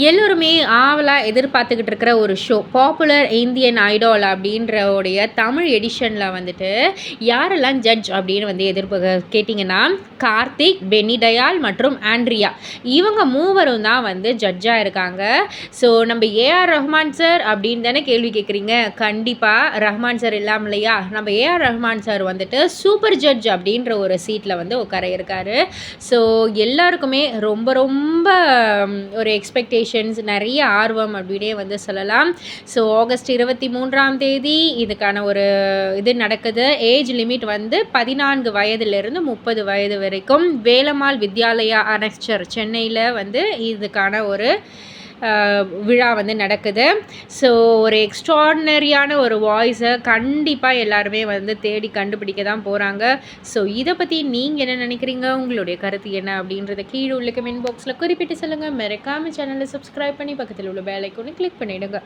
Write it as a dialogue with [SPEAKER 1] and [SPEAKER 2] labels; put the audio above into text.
[SPEAKER 1] எல்லோருமே ஆவலா எதிர்பார்த்துக்கிட்டு இருக்கிற ஒரு ஷோ பாப்புலர் இந்தியன் ஐடால் அப்படின்றவுடைய தமிழ் எடிஷனில் வந்துட்டு யாரெல்லாம் ஜட்ஜ் அப்படின்னு வந்து கேட்டிங்கன்னா கார்த்திக், பென்னி தயாள் மற்றும் ஆண்ட்ரியா இவங்க மூவரும் தான் வந்து ஜட்ஜாக இருக்காங்க. ஸோ நம்ம ஏஆர் ரஹ்மான் சார் அப்படின்னு தானே கேள்வி கேட்குறீங்க. கண்டிப்பாக ரஹ்மான் சார் இல்லாமல் இல்லையா, நம்ம ஏஆர் ரஹ்மான் சார் வந்துட்டு சூப்பர் ஜட்ஜ் அப்படின்ற ஒரு சீட்டில் வந்து உட்கார இருக்காரு. ஸோ எல்லாருக்குமே ரொம்ப ரொம்ப ஒரு எக்ஸ்பெக்டேஷன்ஸ், நிறைய ஆர்வம் அப்படின்னே வந்து சொல்லலாம். ஸோ ஆகஸ்ட் 23ஆம் தேதி இதுக்கான ஒரு இது நடக்குது. ஏஜ் லிமிட் வந்து 14 வயதிலிருந்து 30 வயது வரைக்கும் வேலம்மாள் வித்யாலயா அனெக்ஸ்டர் சென்னையில் வந்து இதுக்கான ஒரு விழா வந்து நடக்குது. ஸோ ஒரு எக்ஸ்ட்ராடினரியான ஒரு வாய்ஸை கண்டிப்பாக எல்லாருமே வந்து தேடி கண்டுபிடிக்க தான் போகிறாங்க. ஸோ இதை பற்றி நீங்கள் என்ன நினைக்கிறீங்க, உங்களுடைய கருத்து என்ன அப்படின்றத கீழே உள்ள கமெண்ட் பாக்ஸில் குறிப்பிட்டு சொல்லுங்கள். மறக்காமல் சேனலை சப்ஸ்கிரைப் பண்ணி பக்கத்தில் உள்ள பெல் ஐகானை கிளிக் பண்ணிவிடுங்க.